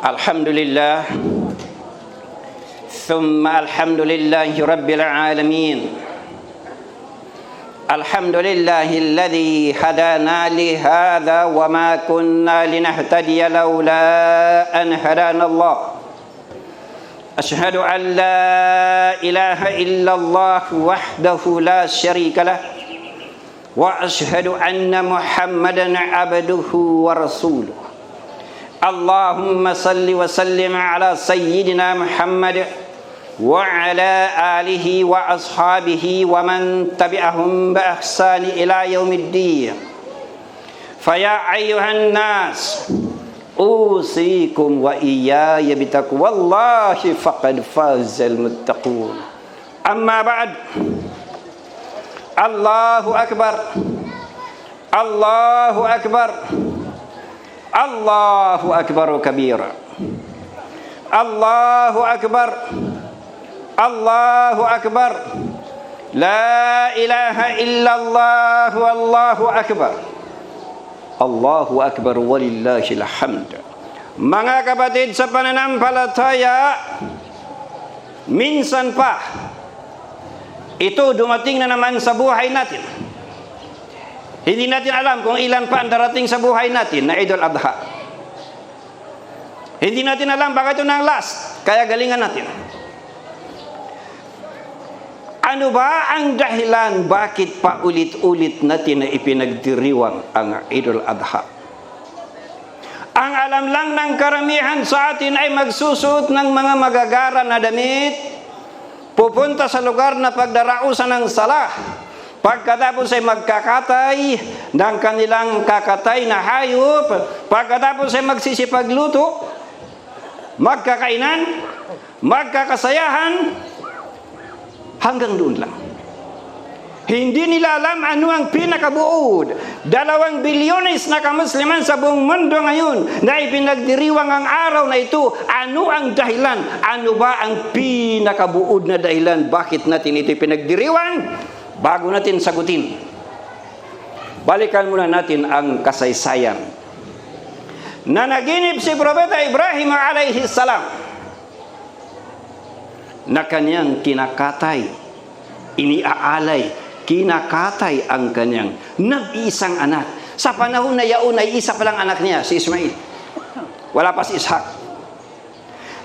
الحمد لله ثم الحمد لله رب العالمين الحمد لله الذي هدانا لهذا وما كنا لنهتدي لولا أن هدانا الله أشهد أن لا إله إلا الله وحده لا شريك له وأشهد أن محمدا عبده ورسوله اللهم صل وسلم على سيدنا محمد وعلى آله وأصحابه ومن تبعهم بإحسان إلى يوم الدين فيا أيها الناس أوصيكم وإياي بتقوى الله فقد فاز المتقون أما بعد الله أكبر الله أكبر الله أكبر كبيرا الله أكبر الله أكبر لا إله إلا الله والله أكبر الله أكبر ولله الحمد. Mga kapatid sa pananampalataya, minsan pa ito dumating na naman sa buhay natin. Hindi natin alam kung ilan pa ang darating sa buhay natin na Idul Adha. Hindi natin alam baka ito na ang last, kaya galingan natin. Ano ba ang dahilan bakit pa ulit-ulit natin na ipinagdiriwang ang Idul Adha? Ang alam lang ng karamihan sa atin ay magsusuot ng mga magagara na damit, pupunta sa lugar na pagdarausan ng salah, pagkatapos ay magkakatay ng kanilang kakatay na hayop, pagkatapos ay magsisipagluto, magkakainan, magkakasayahan, hanggang doon lang. Hindi nila alam ano ang pinakabuod. 2 bilyones na kamusliman sa buong mundo ngayon na ipinagdiriwang ang araw na ito. Ano ang dahilan? Ano ba ang pinakabuod na dahilan? Bakit natin ito ipinagdiriwang? Bago natin sagutin, balikan muna natin ang kasaysayan. Nanaginip si Propeta Ibrahim alayhi salam na kanyang kinakatay, iniaalay, kinakatay ang kanyang nag-iisang anak. Sa panahon na yaon ay isa pa lang anak niya, si Ismail. Wala pa si Ishak.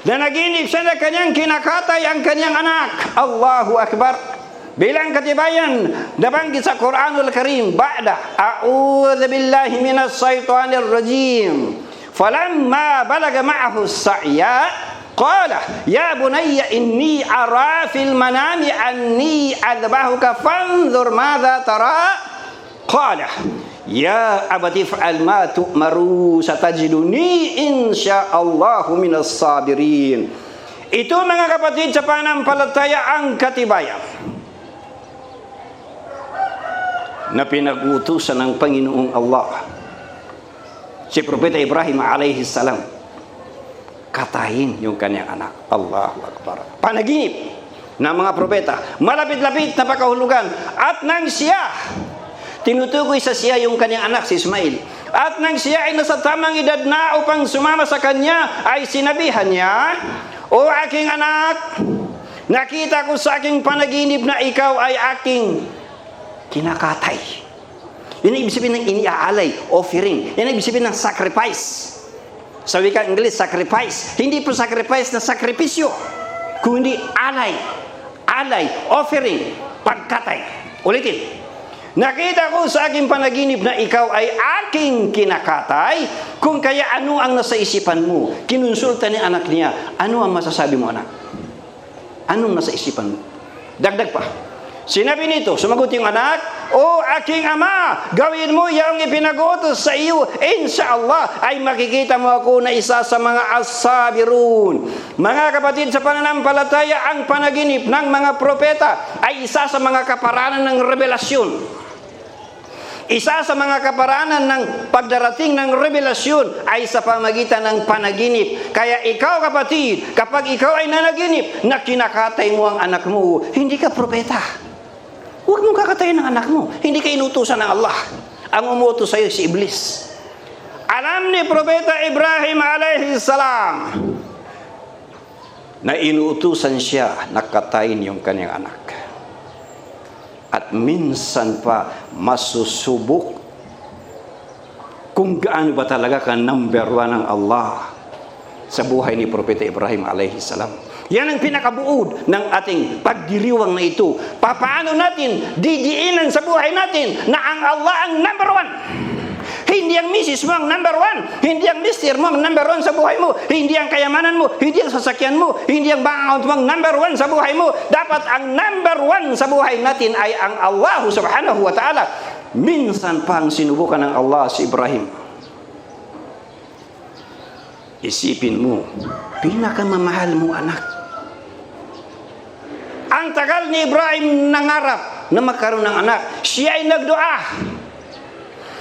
Nanaginip siya na kanyang kinakatay ang kanyang anak. Allahu Akbar. Bilang katibayan, nabanggit sa Quranul Karim, ba'da a'udzu billahi minas syaitonir rajim. Falamma balaga ma'ahu as-sa'ya qala ya bunayya inni ara fil manami anni adbahuka fanzur madza tara qala ya abati fa'al ma tu'maru satajiduni insyaallahu minas sabirin. Ito mga kapatid sa pananampalataya ang katibayan na pinag-utusan ng Panginoong Allah si Propeta Ibrahim alayhi salam katayin yung kanyang anak. Allahu Akbar. Panaginip ng mga propeta, malapit-lapit na pakahulugan, at nang siya tinutukoy sa siya yung kanyang anak si Ismail, at nang siya ay nasa tamang edad na upang sumama sa kanya, ay sinabihan niya, o aking anak, nakita ko sa aking panaginip na ikaw ay aking kinakatay. Yun ang ibig sabihin ng iniaalay, offering. Yun ang ibig sabihin ng sacrifice. Sa wikang English, sacrifice. Hindi po sacrifice na sakripisyo, kundi alay. Alay, offering, pagkatay. Ulitin. Nakita ko sa aking panaginip na ikaw ay aking kinakatay. Kung kaya ano ang nasa isipan mo? Kinonsulta ni anak niya, ano ang masasabi mo, anak? Anong nasa isipan mo? Dagdag pa. Sinabi nito, sumagot yung anak, o aking ama, gawin mo yung ipinag-utos sa iyo. Insyaallah ay makikita mo ako na isa sa mga as-sabirun. Mga kapatid sa pananampalataya, ang panaginip ng mga propeta ay isa sa mga kaparanan ng revelasyon. Isa sa mga kaparanan ng pagdarating ng revelasyon ay sa pamagitan ng panaginip. Kaya ikaw kapatid, kapag ikaw ay nanaginip na kinakatay mo ang anak mo, hindi ka propeta. Huwag mong kakatayin ng anak mo. Hindi ka inutusan ng Allah. Ang umutos sa iyo si Iblis. Alam ni Propeta Ibrahim alayhi salam na inuutusan siya na katayin yung kanyang anak. At minsan pa masusubok kung gaano ba talaga ka number one ng Allah sa buhay ni Propeta Ibrahim alayhi salam. Yan ang pinakabuod ng ating pagdiriwang na ito. Paano natin didiinan sa buhay natin na ang Allah ang number one? Hindi ang misis mo ang number one. Hindi ang mister mo ang number one sa buhay mo. Hindi ang kayamanan mo. Hindi ang sasakyan mo. Hindi ang bank account mo ang number one sa buhay mo. Dapat ang number one sa buhay natin ay ang Allah subhanahu wa ta'ala. Minsan pa ang sinubukan ng Allah si Ibrahim. Isipin mo, pinakamamahal mo anak. Ang tagal ni Ibrahim nangarap na magkaroon ng anak. Siya ay nagdua.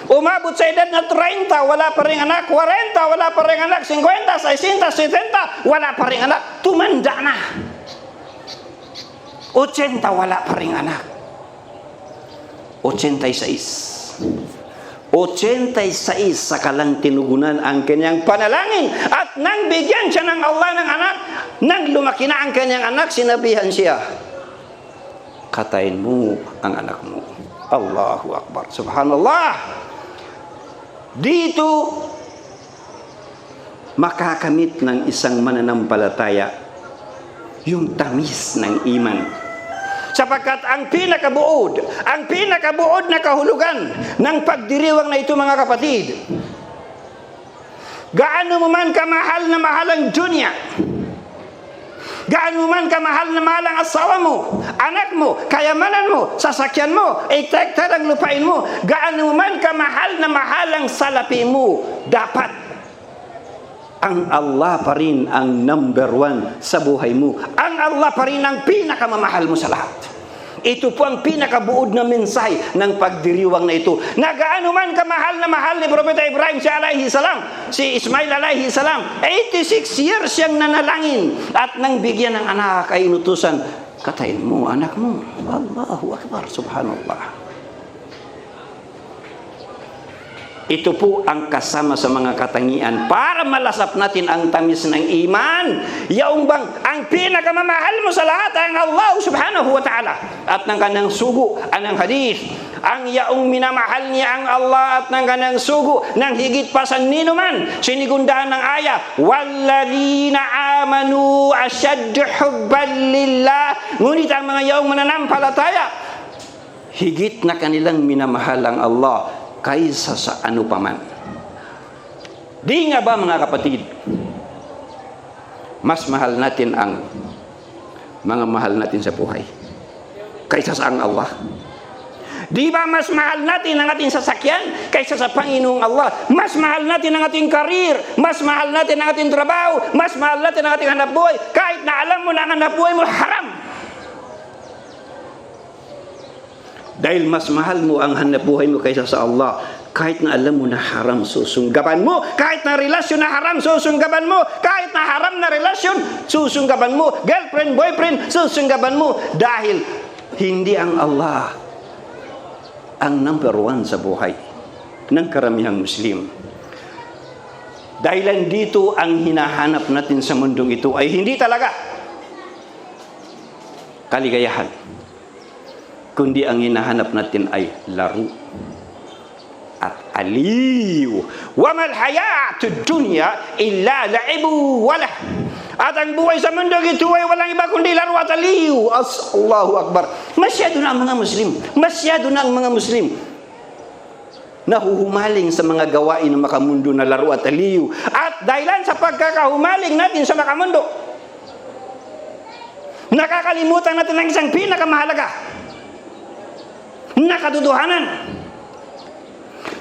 Umabot sa edad na 30, wala pa rin anak. 40, wala pa rin anak. 50, 60, 70, wala pa rin anak. Tumanda na. 80, wala pa rin anak. 86 saka lang tinugunan ang kanyang panalangin. At nang bigyan siya ng Allah ng anak, nang lumaki na ang kanyang anak, sinabihan siya, katayin mo ang anak mo. Allahu Akbar. Subhanallah. Dito makakamit ng isang mananampalataya yung tamis ng iman. Sapagkat ang pinakabuod na kahulugan ng pagdiriwang na ito, mga kapatid, gaano mo man kamahal na mahal ang dunya, gaano mo man kamahal na mahal ang asawa mo, anak mo, kayamanan mo, sasakyan mo, hektar ang lupain mo, gaano mo man kamahal na mahal ang salapi mo, dapat ang Allah pa rin ang number one sa buhay mo. Ang Allah pa rin ang pinakamamahal mo sa lahat. Ito po ang pinakabuod na mensahe ng pagdiriwang na ito. Na gaano man kamahal na mahal ni Propeta Ibrahim si Ismail alayhi salam, 86 years siyang nanalangin. At nang bigyan ng anak ay inutusan, katayin mo anak mo. Allahu Akbar. Subhanallah. Ito po ang kasama sa mga katangian para malasap natin ang tamis ng iman. Yaong bang ang pinakamamahal mo sa lahat ay ang Allah subhanahu wa ta'ala. At ng kanang sugo, anang hadith, ang yaong minamahal niya ang Allah at ng kanang sugo ng higit pa sa ninuman. Sinigundahan ng aya, وَالَّذِينَ آمَنُوا أَشَدُّ حُبًّا لِلَّهِ. Ngunit ang mga yaong mananampalataya, higit na kanilang minamahal ang Allah kaysa sa ano paman. Di nga ba, mga kapatid, mas mahal natin ang mga mahal natin sa buhay kaysa sa ang Allah? Di ba mas mahal natin ang ating sasakyan kaysa sa Panginoong Allah? Mas mahal natin ang ating karir, mas mahal natin ang ating trabaho, mas mahal natin ang ating hanap buhay, kahit na alam mo na ang hanap buhay mo haram. Dahil mas mahal mo ang hanap buhay mo kaysa sa Allah, kahit na alam mo na haram, susunggaban mo. Kahit na relasyon na haram, susunggaban mo. Kahit na haram na relasyon, susunggaban mo. Girlfriend, boyfriend, susunggaban mo. Dahil hindi ang Allah ang number one sa buhay ng karamihang Muslim. Dahilan dito ang hinahanap natin sa mundong ito ay hindi talaga kaligayahan, kundi ang hinahanap natin ay laro at aliw. Wa mal hayatud dunya illa la'ibu walah. At ang buhay sa mundo ito ay walang iba kundi laro at aliw. Allahu Akbar. Masyado na ang mga Muslim nahuhumaling sa mga gawain ng makamundo na laro at aliw. At dahilan sa pagkakahumaling natin sa makamundo, nakakalimutan natin ang isang pinakamahalaga na katotohanan.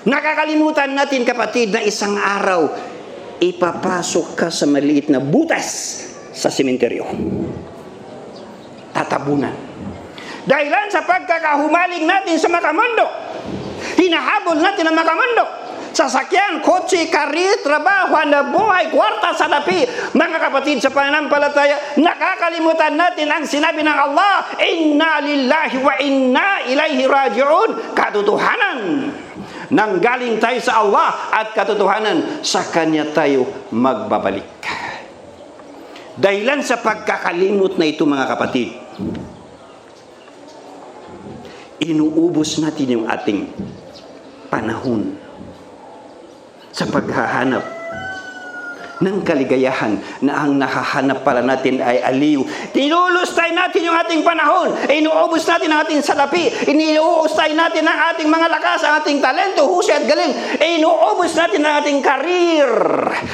Nakakalimutan natin, kapatid, na isang araw ipapasok ka sa maliit na butas sa sementeryo. Tatabunan. Dahilan sa pagkakahumaling natin sa makamundo, hinahabol natin ang makamundo. Sasakyan, kotse, karir, trabaho, hanap buhay, kwarta, salapi. Mga kapatid sa pananampalataya, nakakalimutan natin ang sinabi ng Allah, inna lillahi wa inna ilaihi raji'un. Katotohanan nanggaling tayo sa Allah at katotohanan, sa Kanya tayo magbabalik. Dahilan sa pagkakalimot na ito, mga kapatid, inuubos natin yung ating panahon sa paghahanap ng kaligayahan na ang nahahanap pala natin ay aliw. Tinulustay natin yung ating panahon. Inuubos natin ang ating salapi. Iniuustay natin ang ating mga lakas, ang ating talento, husay at galing. Inuubos natin ang ating karir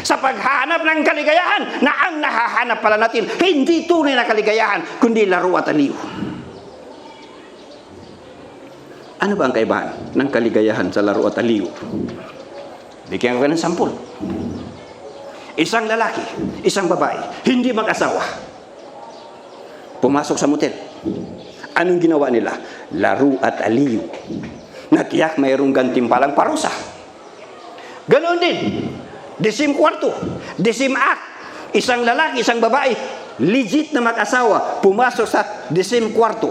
sa paghahanap ng kaligayahan na ang nahahanap pala natin hindi tunay na kaligayahan, kundi laro at aliw. Ano ba ang kaibahan ng kaligayahan sa laro at aliw? Bigyan ko ng sampul. Isang lalaki, isang babae, hindi mag-asawa, pumasok sa motel. Anong ginawa nila? Laro at aliw. Natiyak mayroong gantimpalang parusa. Ganoon din, desim kwarto, desim act. Isang lalaki, isang babae, legit na mag-asawa, pumasok sa desim kwarto.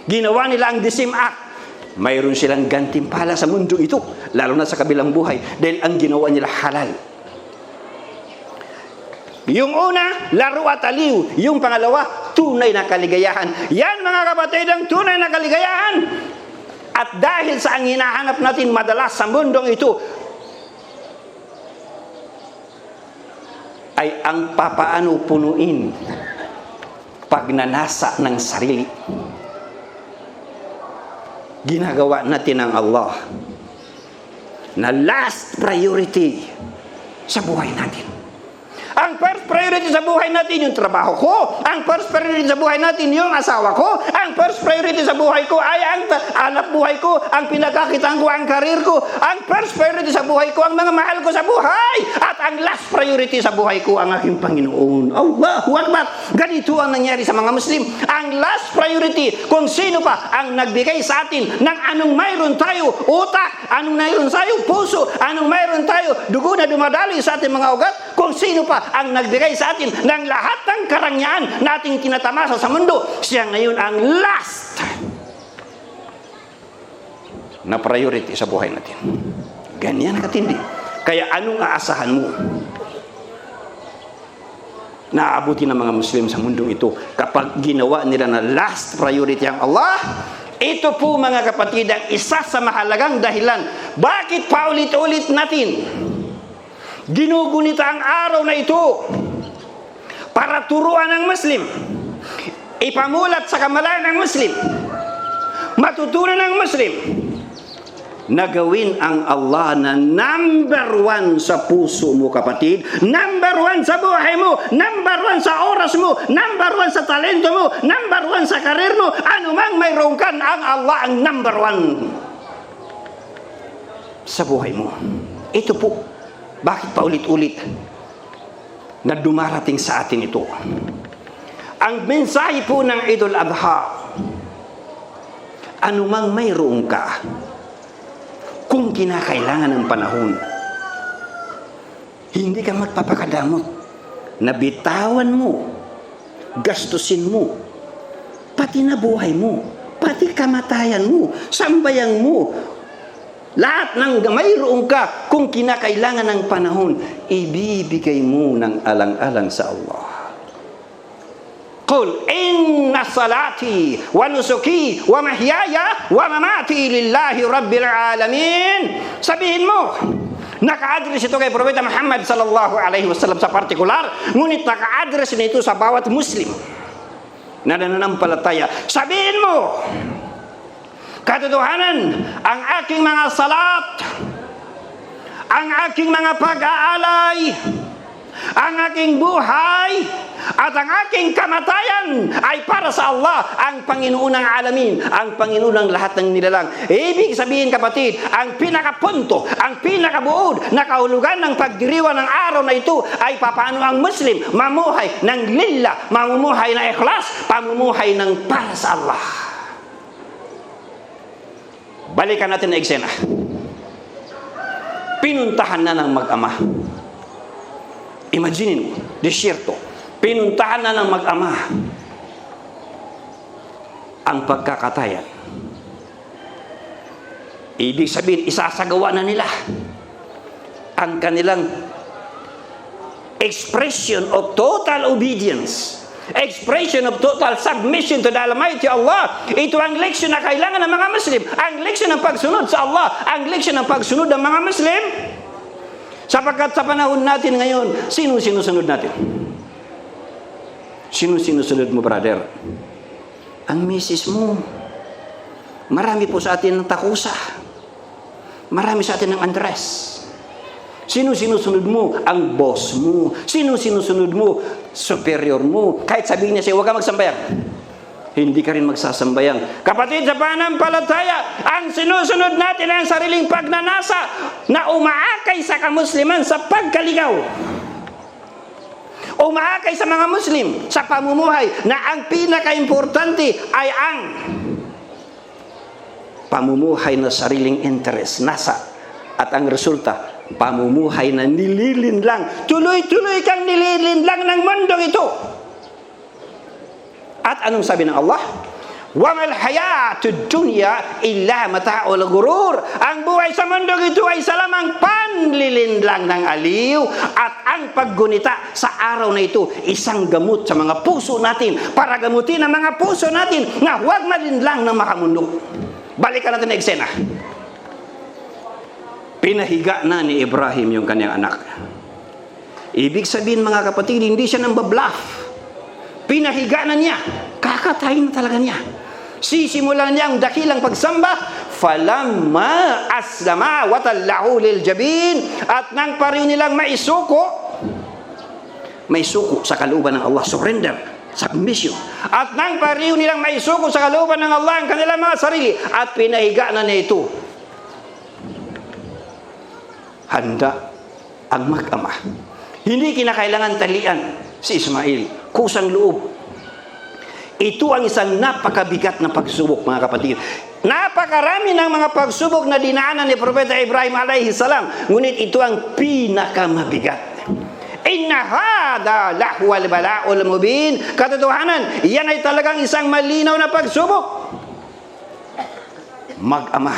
Ginawa nila ang desim act. Mayroon silang gantimpala sa mundo ito, lalo na sa kabilang buhay, dahil ang ginawa nila halal. Yung una, laro at aliw. Yung pangalawa, tunay na kaligayahan. Yan, mga kapatid, ang tunay na kaligayahan. At dahil sa ang hinahanap natin madalas sa mundong ito, ay ang papaano punuin pagnanasa ng sarili. Ginagawa natin ang Allah na last priority sa buhay natin. Ang first priority sa buhay natin yung trabaho ko. Ang first priority sa buhay natin yung asawa ko. Ang first priority sa buhay ko ay ang anak buhay ko, ang pinagkakitaan ko, ang karir ko. Ang first priority sa buhay ko, ang mga mahal ko sa buhay. At ang last priority sa buhay ko, ang aking Panginoon. Allahu Akbar. Ganito ang nangyari sa mga Muslim. Ang last priority, kung sino pa ang nagbigay sa atin ng anong mayroon tayo, utak, anong mayroon tayo, puso, anong mayroon tayo, dugo na dumadaloy sa ating mga ugat, kung sino pa ang nagbigay sa atin ng lahat ng karangyaan na ating tinatamasa sa mundo, siya ngayon ang last na priority sa buhay natin. Ganyan katindi. Kaya anong aasahan mo na aabutin ng mga Muslim sa mundong ito kapag ginawa nila na last priority ang Allah? Ito po, mga kapatid, ang isa sa mahalagang dahilan bakit paulit-ulit natin ginugunita ang araw na ito para turuan ng Muslim, ipamulat sa kamalayan ng Muslim, matutunan ng Muslim na gawin ang Allah na number one sa puso mo, kapatid, number one sa buhay mo, number one sa oras mo, number one sa talento mo, number one sa karir mo. Anumang mayroon ka, ang Allah ang number one sa buhay mo. Ito po bakit paulit-ulit na dumarating sa atin ito. Ang mensahe po ng Idul Adha, anumang mayroon ka, kung kinakailangan ng panahon, hindi ka magpapakadamot, na bitawan mo, gastusin mo, pati na buhay mo, pati kamatayan mo, sambayan mo, lahat ng mayroon ka, kung kinakailangan ng panahon, ibibigay mo ng alang-alang sa Allah. Qul inna salati wa nusuki wa mahyaya wa mamati lillahi rabbil alamin. Sabihin mo, naka-address ito kay Propeta Muhammad sallallahu alaihi wasallam sa partikular, ngunit naka-address nito sa bawat Muslim na nananampalataya. Sabihin mo, katotohanan, ang aking mga salat, ang aking mga pag-aalay, ang aking buhay, at ang aking kamatayan ay para sa Allah, ang Panginoon ng alamin, ang Panginoon ng lahat ng nilalang. Ibig sabihin, kapatid, ang pinakapunto, ang pinakabuod na kahulugan ng pagdiriwang ng araw na ito ay papaano ang Muslim mamuhay ng lillah, mamumuhay ng ikhlas, pamumuhay ng para sa Allah. Balikan natin na eksena. Pinuntahan na ng mag-ama. Imaginin mo, desierto. Pinuntahan na ng mag-ama ang pagkakatayan Ibig sabihin, isasagawa na nila ang kanilang expression of total obedience, expression of total submission to the Almighty Allah. Ito ang leksyon na kailangan ng mga Muslim, ang leksyon ng pagsunod sa Allah, ang leksyon ng pagsunod ng mga Muslim. Sapagkat sa panahon natin ngayon, sino sinusunod natin? Sino sinusunod mo, brother? Ang misis mo. Marami po sa atin ng takusa. Marami sa atin ng Andres. Sino sinusunod mo? Ang boss mo. Sino sinusunod mo? Superior mo. Kahit sabihin niya sa'yo, huwag ka magsambayang, hindi ka rin magsasambayang. Kapatid, sa pananampalataya, ang sinusunod natin ay ang sariling pagnanasa na umaakay sa kamusliman sa pagkaligaw. Umaakay sa mga Muslim sa pamumuhay na ang pinaka-importante ay ang pamumuhay na sariling interest, nasa. At ang resulta, pamumuhay na nililinlang. Tuloy-tuloy kang nililinlang ng mundong ito. At anong sabi ng Allah? وَمَا الْحَيَاةُ الدُّنْيَا إِلَّا مَتَاعُ الْغُرُورِ. Ang buhay sa mundong ito ay salamang panlilinlang ng aliw, at ang paggunita sa araw na ito, isang gamot sa mga puso natin para gamutin ang mga puso natin na huwag malinlang ng makamundo. Balikan natin na eksena. Pinahiga na ni Ibrahim yung kanyang anak. Ibig sabihin, mga kapatid, hindi siya nang babluff. Pinahiga na niya. Kakatayin na talaga niya. Sisimulan niya ang dakilang pagsamba. Falamma aslama wa tallahu lil jabin. At nang pareho nilang maisuko sa kalooban ng Allah, surrender, submission. At nang pareho nilang maisuko sa kalooban ng Allah ang kanilang mga sarili, at pinahiga na niya ito, handa ang mag-ama. Hindi kinakailangan talian si Ismail. Kusang loob. Ito ang isang napakabigat na pagsubok, mga kapatid. Napakarami ng mga pagsubok na dinaanan ni Propeta Ibrahim alayhi salam. Ngunit ito ang pinakamabigat. Inna hada lahwal bala'ul mubin. Katotohanan, yan ay talagang isang malinaw na pagsubok. Mag-ama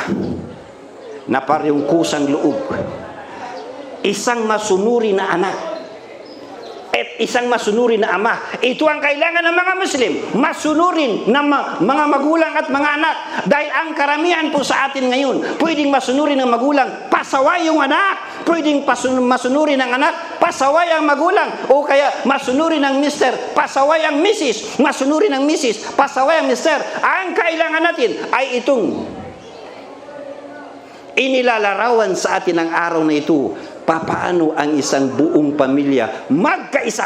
na parehong kusang loob, isang masunuri na anak at isang masunuri na ama. Ito ang kailangan ng mga Muslim, masunurin ng mga magulang at mga anak. Dahil ang karamihan po sa atin ngayon, pwedeng masunurin ng magulang, pasaway yung anak. Pwedeng masunurin ng anak, pasaway ang magulang. O kaya masunurin ng mister, pasaway ang misis. Masunurin ng misis, pasaway ang mister. Ang kailangan natin ay itong inilalarawan sa atin ng araw na ito. Papaano ang isang buong pamilya magkaisa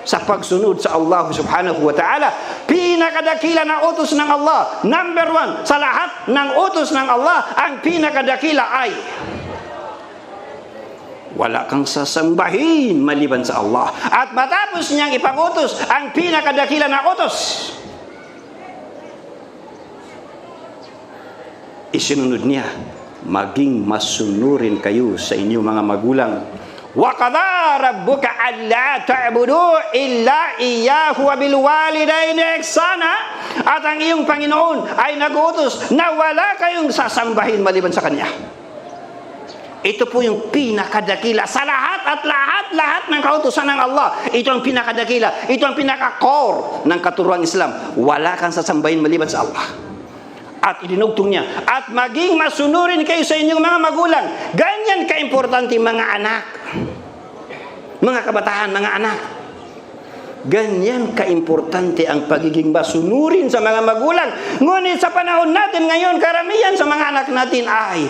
sa pagsunod sa Allah subhanahu wa ta'ala. Pinakadakila na utos ng Allah, number one sa lahat ng utos ng Allah, ang pinakadakila ay wala kang sasambahin maliban sa Allah. At matapos niyang ipangutos ang pinakadakila na utos, isinunod niya, maging masunurin kayo sa inyong mga magulang. Wa qadha rabbuka alla ta'budu illa iyyahu wa bil walidayni ihsana. At ang iyong Panginoon ay nag-utos na wala kayong sasambahin maliban sa Kanya. Ito po yung pinakadakila sa lahat at lahat ng kautusan ng Allah. Ito ang pinakadakila. Ito ang pinaka-core ng katuruan Islam. Wala kang sasambahin maliban sa Allah. At idinugtong niya, at maging masunurin kayo sa inyong mga magulang. Ganyan kaimportante mga anak, mga kabataan, mga anak. Ganyan kaimportante ang pagiging masunurin sa mga magulang. Ngunit sa panahon natin ngayon, karamihan sa mga anak natin ay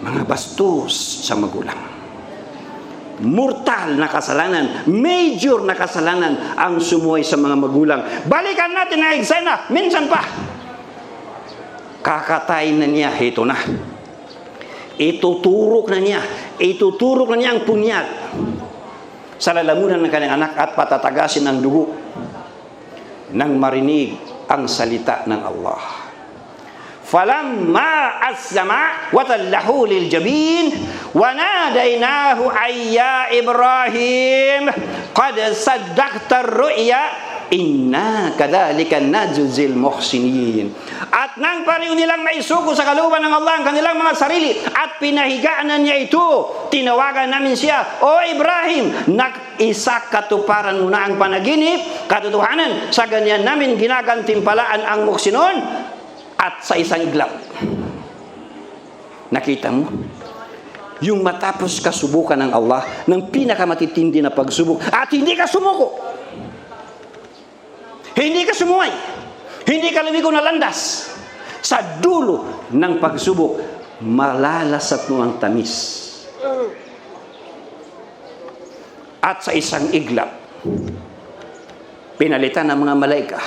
mga bastos sa magulang. Mortal na kasalanan, major na kasalanan ang sumuway sa mga magulang. Balikan natin ang eksena, minsan pa kakatayin na niya, ito na, ituturok na niya ang punyag sa lalamunan ng kanyang anak at patatagasin ang dugo nang marinig ang salita ng Allah. Falamma aslama wa tallahu lil jabin wa nadainahu ayya Ibrahim qad saddaqta ar-ru'ya Inna kadhalika najzil muhsinin. At nang pareho nilang maisuko sa kalooban ng Allah ang kanilang mga sarili at pinahigaanan niya ito, tinawagan namin siya, O Ibrahim, isa katuparan mo na ang panaginip, katotohanan, sa ganyan namin ginagantimpalaan ang muhsinon. At sa isang iglap, nakita mo, yung matapos kasubukan ng Allah ng pinakamatitindi na pagsubok at hindi ka sumuko, hindi ka sumuway, hindi ka lumigo na landas, sa dulo ng pagsubok malalasap mo ang tamis. At sa isang iglap, pinalitan ng mga malaika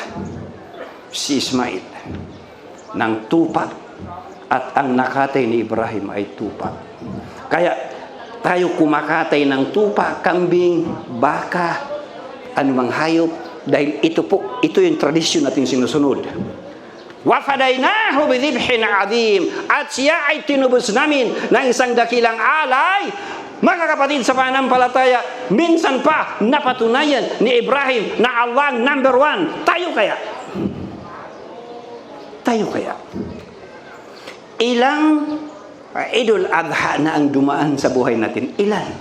si Ismail ng tupa, at ang nakatay ni Ibrahim ay tupa. Kaya tayo kumakatay ng tupa, kambing, baka, anumang hayop, dahil ito yung tradisyon natin sinusunod. وَفَدَيْنَاهُ بِذِبْحٍ عَظِيمٍ. At siya ay tinubos namin ng isang dakilang alay. Mga kapatid sa pananampalataya, minsan pa napatunayan ni Ibrahim na Allah number one. Tayo kaya? Ilang Idul Adha na ang dumaan sa buhay natin? Ilan?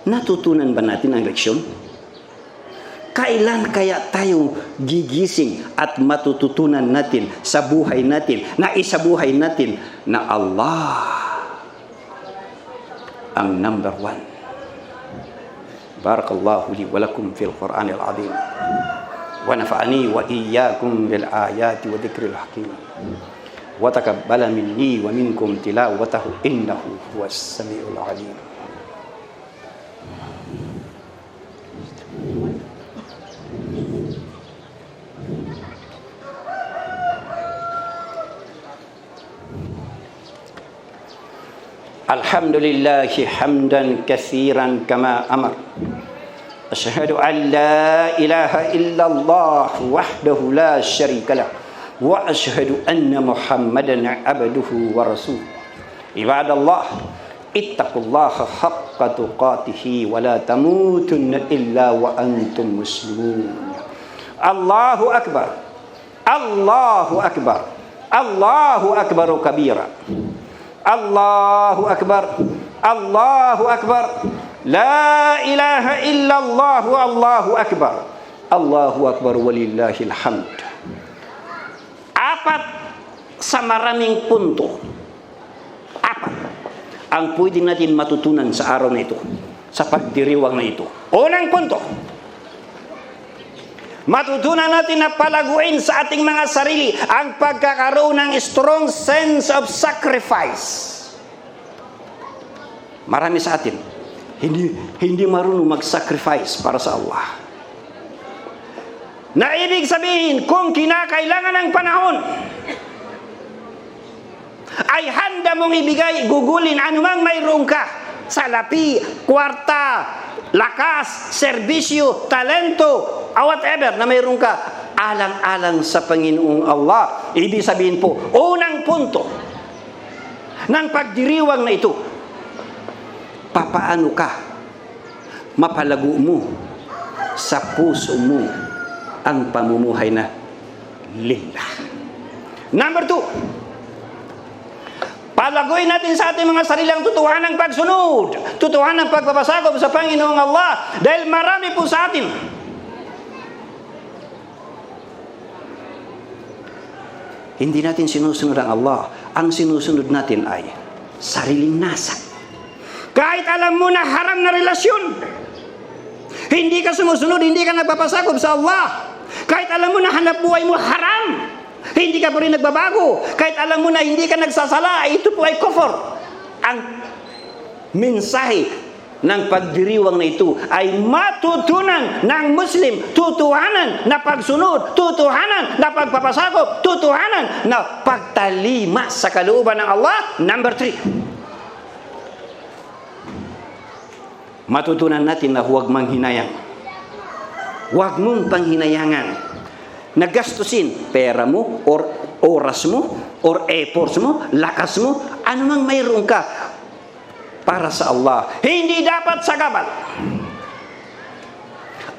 Natutunan ba natin ang leksyon? Kailan kaya tayo gigising at matututunan natin sa buhay natin, na isabuhay natin na Allah ang number one? Barakallahu li wa lakum fil Qur'anil azim wa nafa'ani wa iyyakum bil ayati wa dhikril hakim wa taqabbala minni wa minkum tilawatahu innahu huwas samiul alim. Alhamdulillahi hamdan katsiran kama amar. Asyhadu an la ilaha illallah wahdahu la syarika lah wa asyhadu anna Muhammadan abduhu wa rasuluh. Ibadallah, ittaqullaha haqqa tuqatih wa la tamutunna illa wa antum muslimun. Allahu akbar. Allahu akbar. Allahu akbar kabira. Allahu akbar. Allahu akbar. La ilaha illallah. Allahu akbar. Allahu akbar walillahil hamd. Apat sa maraming punto. Apat ang pwede natin matutunan sa araw na ito, sa pagdiriwang na ito. Unang punto, matutunan natin na palaguin sa ating mga sarili ang pagkakaroon ng strong sense of sacrifice. Marami sa atin hindi marunong mag-sacrifice para sa Allah. Na ibig sabihin, kung kinakailangan ng panahon, ay handa mong ibigay, gugulin anumang mayroon ka, salapi, kwarta, lakas, serbisyo, talento, whatever na mayroon ka, alang-alang sa Panginoong Allah. Ibig sabihin po, unang punto ng pagdiriwang na ito, papaano ka mapalago mo sa puso mo ang pamumuhay na lillah. Number 2, palaguin natin sa ating mga sarilang tutuhanan ng pagsunod, tutuhanan ng pagpapasakop sa Panginoong Allah, dahil marami po sa atin hindi natin sinusunod ang Allah. Ang sinusunod natin ay sariling nasa. Kahit alam mo na haram na relasyon, hindi ka sumusunod, hindi ka nagpapasakop sa Allah. Kahit alam mo na hanap buhay mo haram, hindi ka pa rin nagbabago. Kahit alam mo na hindi ka nagsasala, ito po ay kufr. Ang mensahe ng pagdiriwang na ito ay matutunan ng Muslim, tutuhanan na pagsunod, tutuhanan na pagpapasakop, tutuhanan na pagtalima sa kalooban ng Allah. Number 3, matutunan natin na huwag manghinayang. Huwag mong panghinayangan na gastusin pera mo, or oras mo, or efforts mo, lakas mo, anumang mayroon ka para sa Allah. Hindi dapat sagabal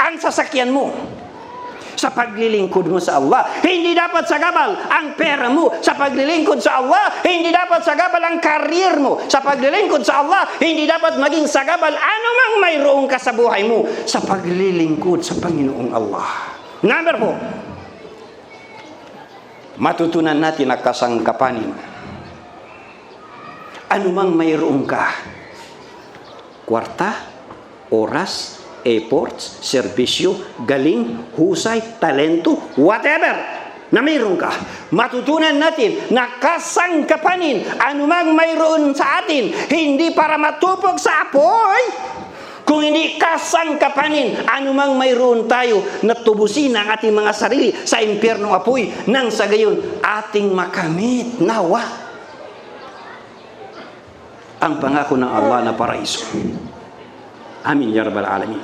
ang sasakyan mo, sa paglilingkod mo sa Allah. Hindi dapat sagabal ang pera mo sa paglilingkod sa Allah. Hindi dapat sagabal ang karir mo sa paglilingkod sa Allah. Hindi dapat maging sagabal anumang mayroon ka sa buhay mo sa paglilingkod sa Panginoong Allah. Number 4, matutunan natin ang kasangkapanin. Anumang mayroon ka, kwarta, oras, efforts, serbisyo, galing, husay, talento, whatever na mayroon ka, matutunan natin na kasangkapanin anumang mayroon sa atin, hindi para matupok sa apoy, kung hindi kasangkapanin anumang mayroon tayo na tubusin ang ating mga sarili sa impyernong apoy, nang sa gayon ating makamit nawa ang pangako ng Allah na paraiso. Amin ya rabbal alamin.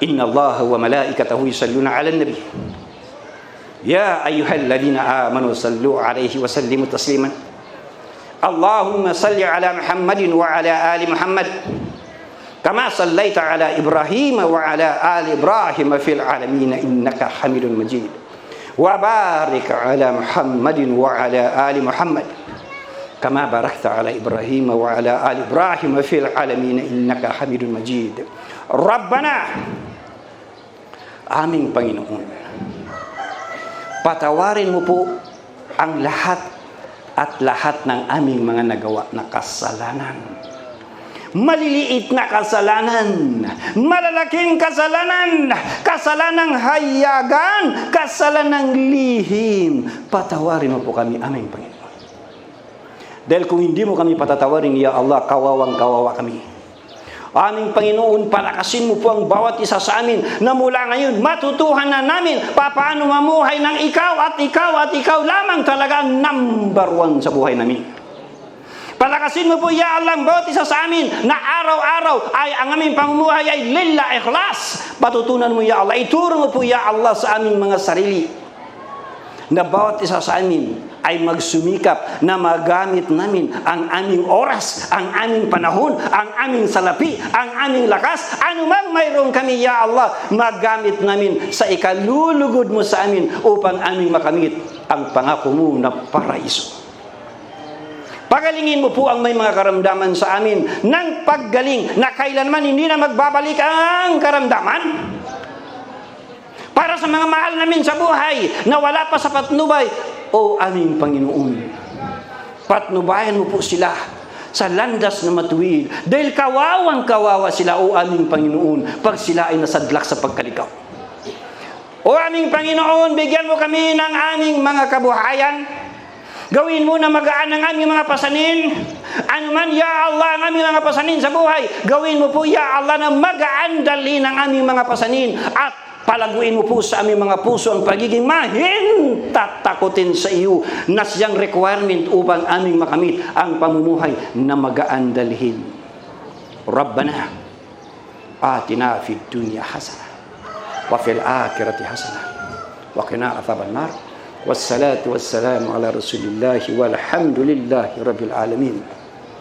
Inna Allah wa malaikatahu yusalluna 'alan nabi. Ya ayyuhalladhina amanu sallu 'alaihi wa sallimu tasliman. Allahumma salli 'ala Muhammadin wa 'ala ali Muhammad kama sallaita 'ala Ibrahim wa 'ala ali Ibrahim fil 'alamin innaka Hamidun Majid. Wa barik 'ala Muhammadin wa 'ala ali Muhammad kama barakta ala Ibrahim wa ala ali Ibrahim fil alamin innaka Hamidun Majid. Rabbana, aming Panginoon, patawarin mo po ang lahat at lahat ng aming mga nagawa na kasalanan. Maliliit na kasalanan, malalaking kasalanan, kasalanang hayagan, kasalanang lihim. Patawarin mo po kami, aming Panginoon. Dahil kung hindi mo kami patatawarin, ya Allah, kawawang-kawawa kami. Aming Panginoon, palakasin mo po ang bawat isa sa amin na mula ngayon matutuhan na namin paano mamuhay ng ikaw at ikaw at ikaw lamang talaga ang number 1 sa buhay namin. Palakasin mo po, ya Allah, ang bawat isa sa amin na araw-araw ay ang aming pamumuhay ay lillah ikhlas. Patutunan mo, ya Allah, ituro mo po, ya Allah, sa aming mga sarili na bawat isa sa amin ay magsumikap na magamit namin ang aming oras, ang aming panahon, ang aming salapi, ang aming lakas, anumang mayroon kami, ya Allah, magamit namin sa ikalulugod mo sa amin upang aming makamit ang pangako mo na paraiso. Pagalingin mo po ang may mga karamdaman sa amin ng paggaling na kailanman hindi na magbabalik ang karamdaman. Para sa mga mahal namin sa buhay na wala pa sa patnubay, o aming Panginoon, patnubayan mo po sila sa landas na matuwid. Dahil kawawang-kawawa sila, o aming Panginoon, pag sila ay nasadlak sa pagkalikaw. O aming Panginoon, bigyan mo kami ng aming mga kabuhayan. Gawin mo na magaan ang aming mga pasanin. Ano man, ya Allah, ang aming mga pasanin sa buhay, gawin mo po, ya Allah, na magaan dalhin ang aming mga pasanin. At palaguin mo po sa aming mga puso ang pagiging mahintatakutin sa iyo na siyang requirement upang aming makamit ang pamumuhay na magaan dalhin. Rabbana, atina fid dunya hasana wa fil akhirati hasana wa qina adhaban nar. Wassalatu wassalamu ala rasulillahi walhamdulillahi rabbil alamin.